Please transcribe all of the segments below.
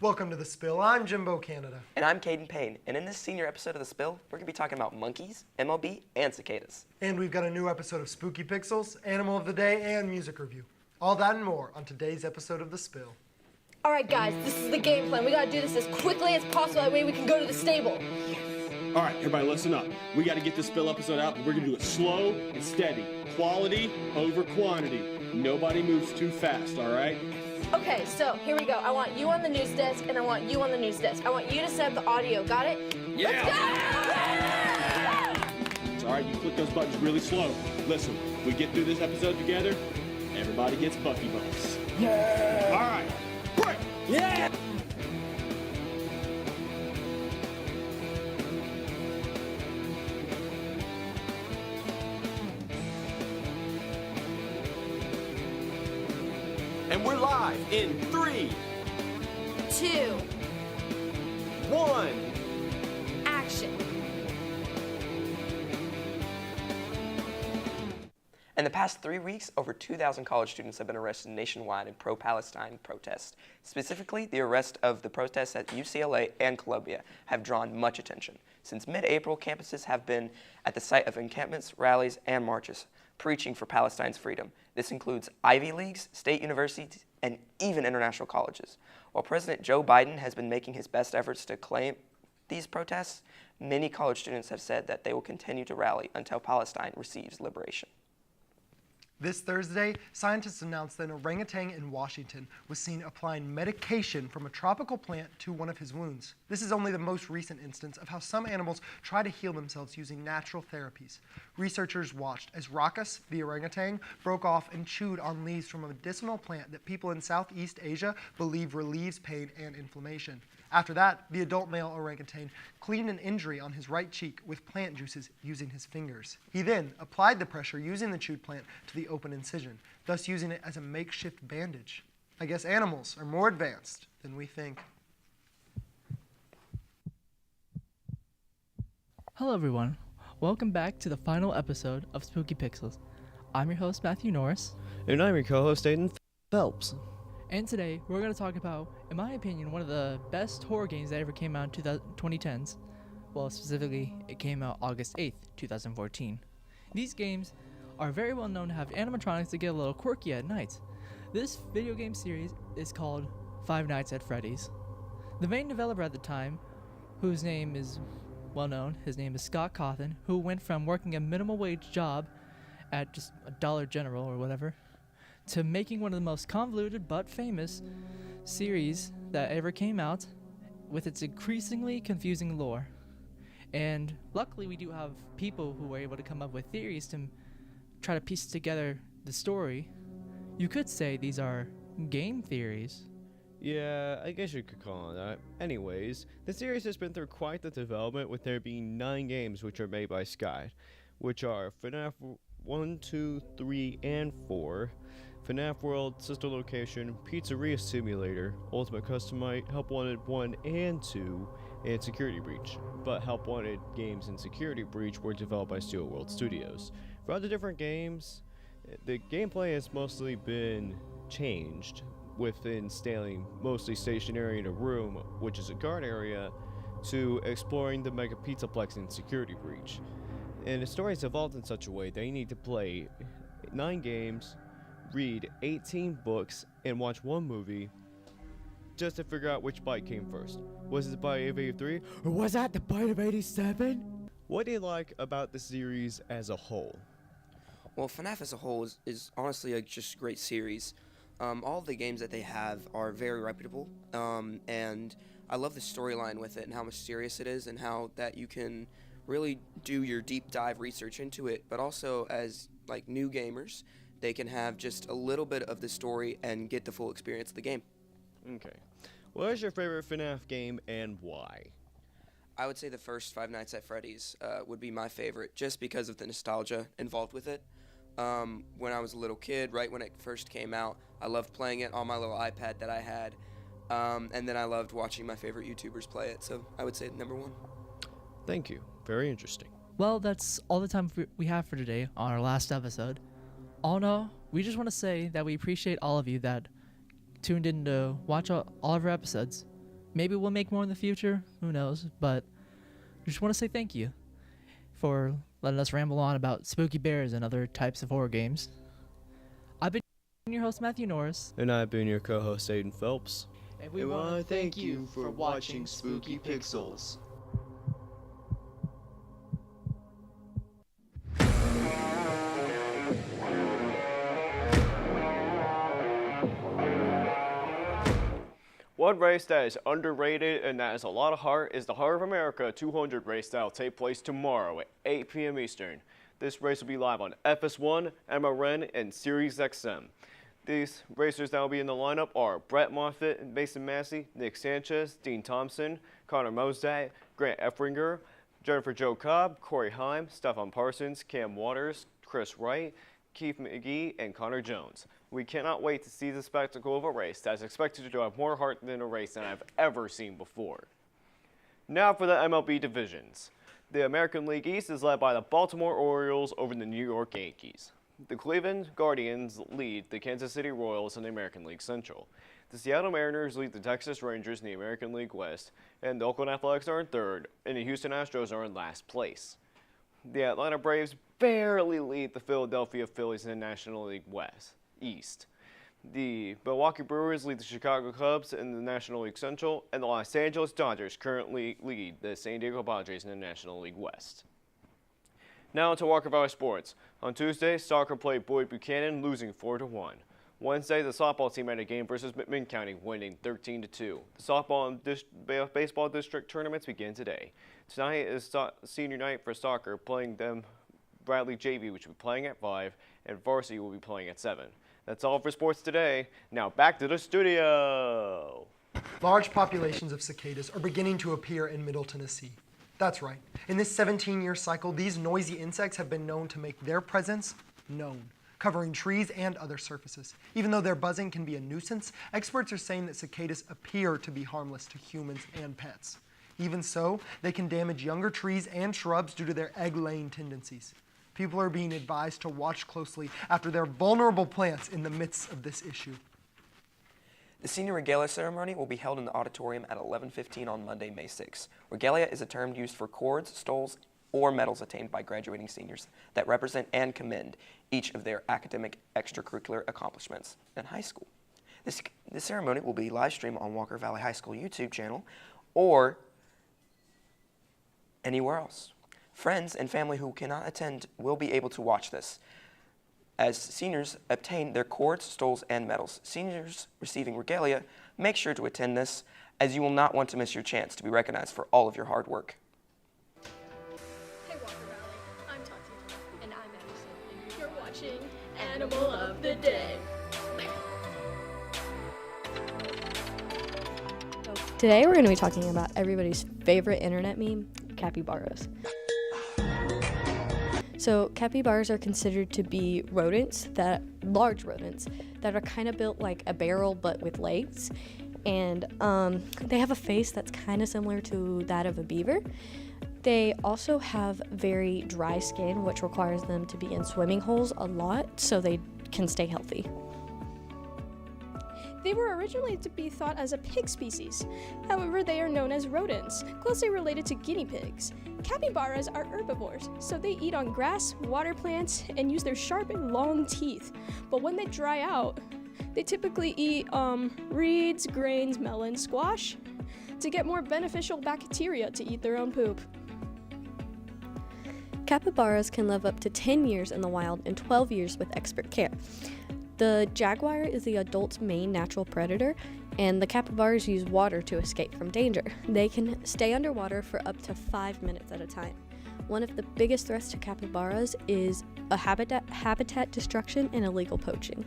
Welcome to The Spill. I'm Jimbo Canada. And I'm Caden Payne, and in this senior episode of The Spill, we're going to be talking about monkeys, MLB, and cicadas. And we've got a new episode of Spooky Pixels, Animal of the Day, and Music Review. All that and more on today's episode of The Spill. All right, guys, this is the game plan. We gotta do this as quickly as possible. That way we can go to the stable. All right, everybody, listen up. We got to get this Spill episode out, but we're going to do it slow and steady. Quality over quantity. Nobody moves too fast, all right? Okay, so here we go. I want you on the news desk, and I want you on the news desk. I want you to set up the audio. Got it? Yeah! Let's go! It's all right, you click those buttons really slow. Listen, we get through this episode together, everybody gets Bucky Bumps. Yeah! All right, break! Yeah! And we're live in 3, 2, 1. action. In the past 3 weeks, over 2,000 college students have been arrested nationwide in pro-Palestine protests. Specifically, the arrest of the protests at UCLA and Columbia have drawn much attention. Since mid-April, campuses have been at the site of encampments, rallies, and marches, preaching for Palestine's freedom. This includes Ivy Leagues, state universities, and even international colleges. While President Joe Biden has been making his best efforts to claim these protests, many college students have said that they will continue to rally until Palestine receives liberation. This Thursday, scientists announced that an orangutan in Washington was seen applying medication from a tropical plant to one of his wounds. This is only the most recent instance of how some animals try to heal themselves using natural therapies. Researchers watched as Racus, the orangutan, broke off and chewed on leaves from a medicinal plant that people in Southeast Asia believe relieves pain and inflammation. After that, the adult male orangutan cleaned an injury on his right cheek with plant juices using his fingers. He then applied the pressure using the chewed plant to the open incision, thus using it as a makeshift bandage. I guess animals are more advanced than we think. Hello everyone, welcome back to the final episode of Spooky Pixels. I'm your host Matthew Norris, And I'm your co-host Aiden Phelps. and today we're going to talk about, in my opinion, one of the best horror games that ever came out in 2010s. Well, specifically, it came out August 8th, 2014. These games are very well known to have animatronics that get a little quirky at night. This video game series is called Five Nights at Freddy's. The main developer at the time, whose name is well known, his name is Scott Cawthon, who went from working a minimum wage job at just a Dollar General or whatever, to making one of the most convoluted but famous series that ever came out with its increasingly confusing lore. And luckily we do have people who were able to come up with theories to try to piece together the story. You could say these are game theories. Yeah, I guess you could call it that. Anyways, the series has been through quite the development, with there being 9 games which are made by Sky, which are FNAF 1, 2, 3, and 4, FNAF World, Sister Location, Pizzeria Simulator, Ultimate Customite, Help Wanted 1 and 2, and Security Breach. But Help Wanted games and Security Breach were developed by Steel World Studios. For other different games, the gameplay has mostly been changed, within staying mostly stationary in a room, which is a guard area, to exploring the Mega Pizzaplex and Security Breach. And the story has evolved in such a way that you need to play 9 games, read 18 books, and watch 1 movie just to figure out which bite came first. Was it the bite of 83, or was that the bite of 87? What do you like about the series as a whole? Well, FNAF as a whole is honestly just a great series. All of the games that they have are very reputable, and I love the storyline with it and how mysterious it is, and how that you can really do your deep dive research into it, but also as like new gamers, they can have just a little bit of the story and get the full experience of the game. Okay. What is your favorite FNAF game and why? I would say the first Five Nights at Freddy's would be my favorite, just because of the nostalgia involved with it. When I was a little kid, right when it first came out, I loved playing it on my little iPad that I had, and then I loved watching my favorite YouTubers play it, so I would say number 1. Thank you. Very interesting. Well, that's all the time we have for today on our last episode. All in all, we just want to say that we appreciate all of you that tuned in to watch all of our episodes. maybe we'll make more in the future. Who knows? But I just want to say thank you for letting us ramble on about spooky bears and other types of horror games. I've been your host, Matthew Norris. And I've been your co-host, Aiden Phelps. And We want to thank you for watching Spooky Pixels. One race that is underrated and that has a lot of heart is the Heart of America 200 race that will take place tomorrow at 8 p.m. Eastern. This race will be live on FS1, MRN, and Sirius XM. These racers that will be in the lineup are Brett Moffitt, Mason Massey, Nick Sanchez, Dean Thompson, Connor Mosday, Grant Effringer, Jennifer Jo Cobb, Corey Heim, Stefan Parsons, Cam Waters, Chris Wright, Keith McGee, and Connor Jones. We cannot wait to see the spectacle of a race that is expected to have more heart than a race than I've ever seen before. Now for the MLB divisions. The American League East is led by the Baltimore Orioles over the New York Yankees. The Cleveland Guardians lead the Kansas City Royals in the American League Central. The Seattle Mariners lead the Texas Rangers in the American League West, and the Oakland Athletics are in third, and the Houston Astros are in last place. The Atlanta Braves barely lead the Philadelphia Phillies in the National League East. The Milwaukee Brewers lead the Chicago Cubs in the National League Central, and the Los Angeles Dodgers currently lead the San Diego Padres in the National League West. Now to Walker Valley Sports. On Tuesday, soccer played Boyd Buchanan, losing 4-1. Wednesday, the softball team had a game versus McMinn County, winning 13-2. The softball and baseball district tournaments begin today. Tonight is senior night for soccer, playing them Bradley JV, which will be playing at 5, and varsity will be playing at 7. That's all for sports today. Now back to the studio. Large populations of cicadas are beginning to appear in Middle Tennessee. That's right. In this 17-year cycle, these noisy insects have been known to make their presence known, covering trees and other surfaces. Even though their buzzing can be a nuisance, experts are saying that cicadas appear to be harmless to humans and pets. Even so, they can damage younger trees and shrubs due to their egg-laying tendencies. People are being advised to watch closely after their vulnerable plants in the midst of this issue. The senior regalia ceremony will be held in the auditorium at 11:15 on Monday, May 6. Regalia is a term used for cords, stoles, or medals attained by graduating seniors that represent and commend each of their academic extracurricular accomplishments in high school. This ceremony will be live streamed on Walker Valley High School YouTube channel or anywhere else. Friends and family who cannot attend will be able to watch this as seniors obtain their cords, stoles, and medals. Seniors receiving regalia, make sure to attend this, as you will not want to miss your chance to be recognized for all of your hard work. Hey Walker Valley, I'm Tatiana. And I'm Madison. And you're watching Animal of the Day. Today we're going to be talking about everybody's favorite internet meme, capybaras. So capybaras are considered to be large rodents that are kind of built like a barrel but with legs. And they have a face that's kind of similar to that of a beaver. They also have very dry skin, which requires them to be in swimming holes a lot so they can stay healthy. They were originally to be thought as a pig species. However, they are known as rodents, closely related to guinea pigs. Capybaras are herbivores, so they eat on grass, water plants, and use their sharp and long teeth. But when they dry out, they typically eat reeds, grains, melons, squash, to get more beneficial bacteria to eat their own poop. Capybaras can live up to 10 years in the wild and 12 years with expert care. The jaguar is the adult's main natural predator, and the capybaras use water to escape from danger. They can stay underwater for up to 5 minutes at a time. One of the biggest threats to capybaras is a habitat destruction and illegal poaching.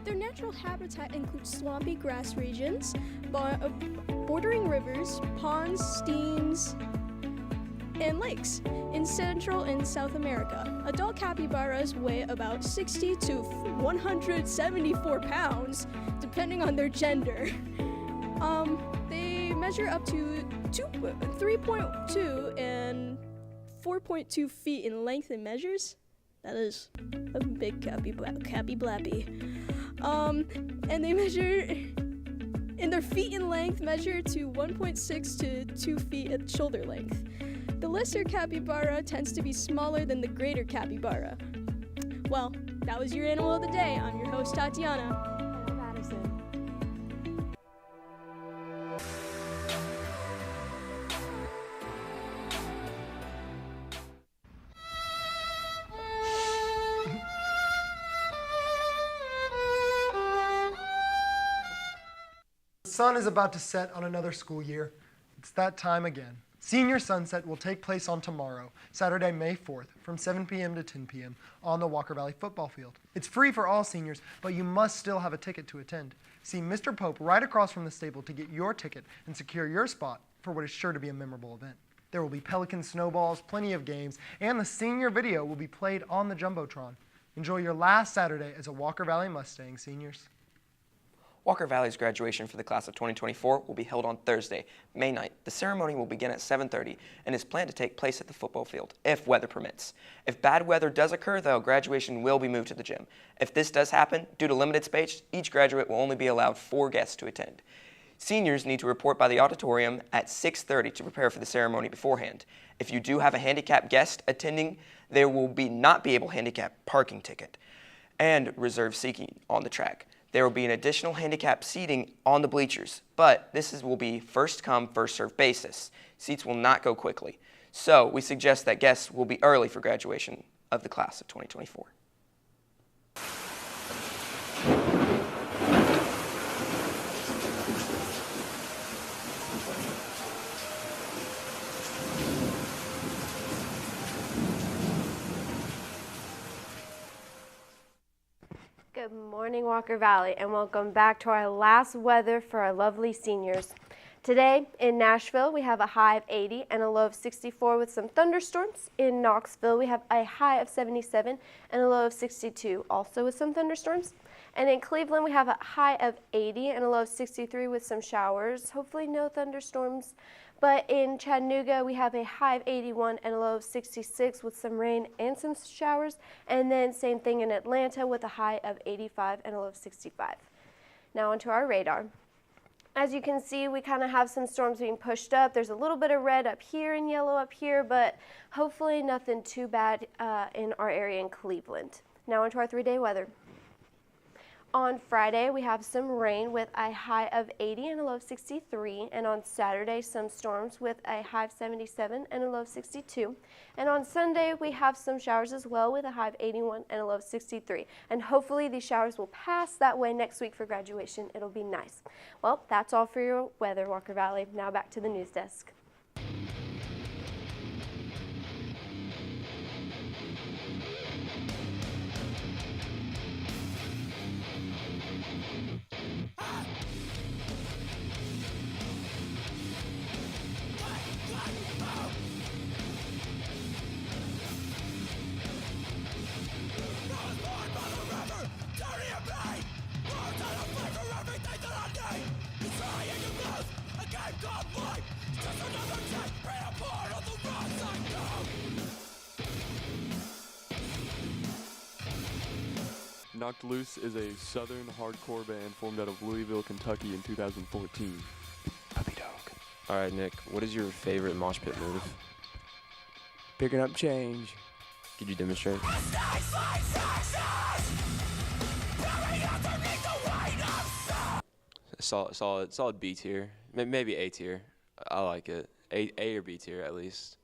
Their natural habitat includes swampy grass regions, bordering rivers, ponds, streams, and lakes in Central and South America. Adult capybaras weigh about 60 to 174 pounds, depending on their gender. They measure up to 3.2 and 4.2 feet in length and measures. That is a big cappy blappy. And they measure in their feet in length measure to 1.6 to 2 feet at shoulder length. The lesser capybara tends to be smaller than the greater capybara. Well, that was your Animal of the Day. I'm your host, Tatiana. I'm Madison. The sun is about to set on another school year. It's that time again. Senior Sunset will take place on tomorrow, Saturday, May 4th, from 7 p.m. to 10 p.m. on the Walker Valley football field. It's free for all seniors, but you must still have a ticket to attend. See Mr. Pope right across from the stable to get your ticket and secure your spot for what is sure to be a memorable event. There will be Pelican snowballs, plenty of games, and the senior video will be played on the Jumbotron. Enjoy your last Saturday as a Walker Valley Mustang, seniors. Walker Valley's graduation for the class of 2024 will be held on Thursday, May 9th. The ceremony will begin at 7:30 and is planned to take place at the football field, if weather permits. If bad weather does occur, though, graduation will be moved to the gym. If this does happen, due to limited space, each graduate will only be allowed 4 guests to attend. Seniors need to report by the auditorium at 6:30 to prepare for the ceremony beforehand. If you do have a handicapped guest attending, there will not be able handicap parking ticket and reserve seating on the track. There will be an additional handicap seating on the bleachers, but will be first come, first served basis. Seats will not go quickly. So we suggest that guests will be early for graduation of the class of 2024. Good morning, Walker Valley, and welcome back to our last weather for our lovely seniors. Today in Nashville, we have a high of 80 and a low of 64 with some thunderstorms. In Knoxville, we have a high of 77 and a low of 62, also with some thunderstorms. And in Cleveland, we have a high of 80 and a low of 63 with some showers, hopefully no thunderstorms. But in Chattanooga, we have a high of 81 and a low of 66 with some rain and some showers. And then same thing in Atlanta with a high of 85 and a low of 65. Now onto our radar. As you can see, we kind of have some storms being pushed up. There's a little bit of red up here and yellow up here, but hopefully nothing too bad in our area in Cleveland. Now onto our 3-day weather. On Friday, we have some rain with a high of 80 and a low of 63. And on Saturday, some storms with a high of 77 and a low of 62. And on Sunday, we have some showers as well with a high of 81 and a low of 63. And hopefully these showers will pass. That way next week for graduation, it'll be nice. Well, that's all for your weather, Walker Valley. Now back to the news desk. Knocked Loose is a southern hardcore band formed out of Louisville, Kentucky in 2014. Puppy dog. All right, Nick, what is your favorite mosh pit move? Picking up change. Could you demonstrate? Solid B tier, maybe A tier. I like it. A or B tier at least.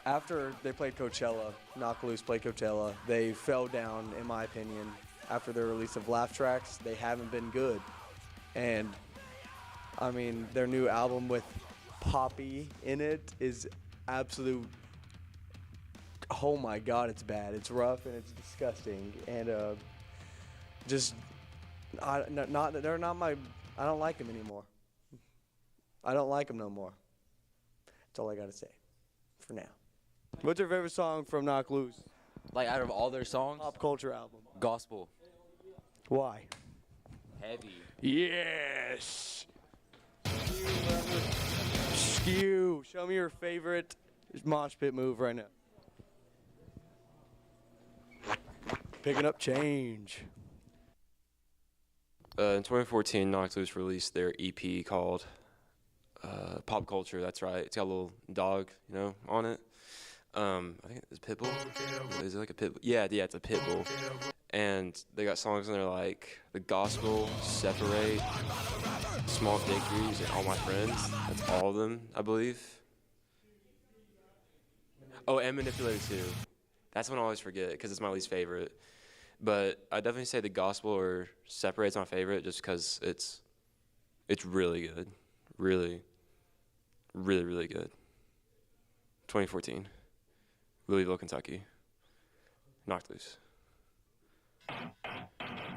After they played Coachella, Knocked Loose played Coachella, they fell down, in my opinion. After their release of Laugh Tracks, they haven't been good. And, I mean, their new album with Poppy in it is absolute, oh my God, it's bad. It's rough and it's disgusting. And they're not my, I don't like them anymore. I don't like them no more. That's all I got to say for now. What's your favorite song from Knocked Loose? Like out of all their songs? Pop culture album. Gospel. Why? Heavy. Yes. Skew. Show me your favorite mosh pit move right now. Picking up change. In 2014, Knocked Loose released their EP called Pop Culture. That's right. It's got a little dog, on it. I think it's Pitbull. Is it like a Pitbull? Yeah, it's a Pitbull. And they got songs in there like The Gospel, Separate, Small Victories, and All My Friends. That's all of them, I believe. Oh, and Manipulated too. That's one I always forget because it's my least favorite. But I definitely say The Gospel or Separate's my favorite just because it's really good. Really, really, really good. 2014. Louisville, Kentucky. Knocked Loose.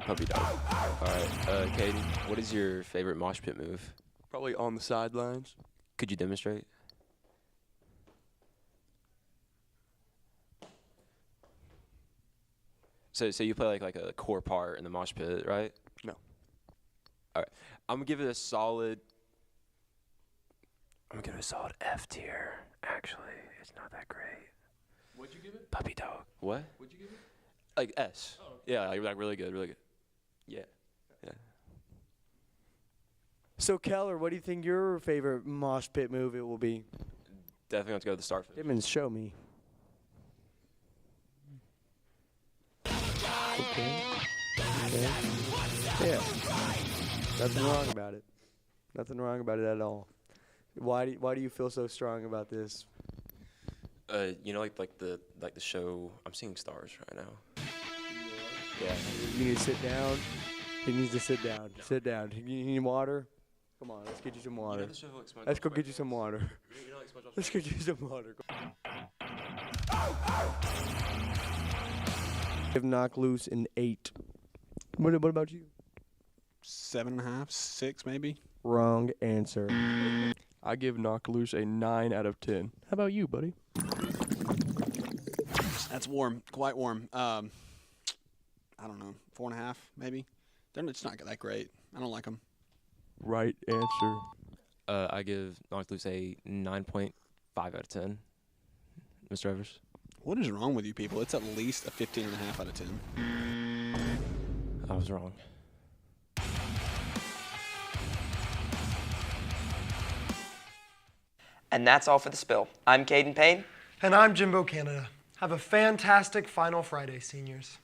Puppy Dog. All right, Caden, what is your favorite mosh pit move? Probably On the Sidelines. Could you demonstrate? So you play like a core part in the mosh pit, right? No. All right, I'm gonna give it a solid F tier. Actually, it's not that great. What'd you give it? Puppy Dog. What? What'd you give it? Like S. Oh. Yeah, like really good, really good. Yeah. So, Keller, what do you think your favorite mosh pit move it will be? Definitely have to go to the Starfish. Timmons, show me. Okay. Yeah. Nothing wrong about it. Nothing wrong about it at all. Why do you feel so strong about this? Like the show I'm Seeing Stars right now. Yeah. You need to sit down. He needs to sit down. Sit down. You need water? Come on, let's get you some water. Let's go get you some water. Let's get you some water. Give Knocked Loose an 8. What about you? 7.5, 6 maybe. Wrong answer. I give Knocked Loose a 9 out of 10. How about you, buddy? That's warm, quite warm. I don't know, 4.5 maybe. They're just not that great. I don't like them. Right answer. I give Knocked Loose a 9.5 out of 10. Mr. Evers? What is wrong with you people? It's at least a 15.5 out of 10. I was wrong. And that's all for the spill. I'm Caden Payne. And I'm Jimbo Canada. Have a fantastic final Friday, seniors.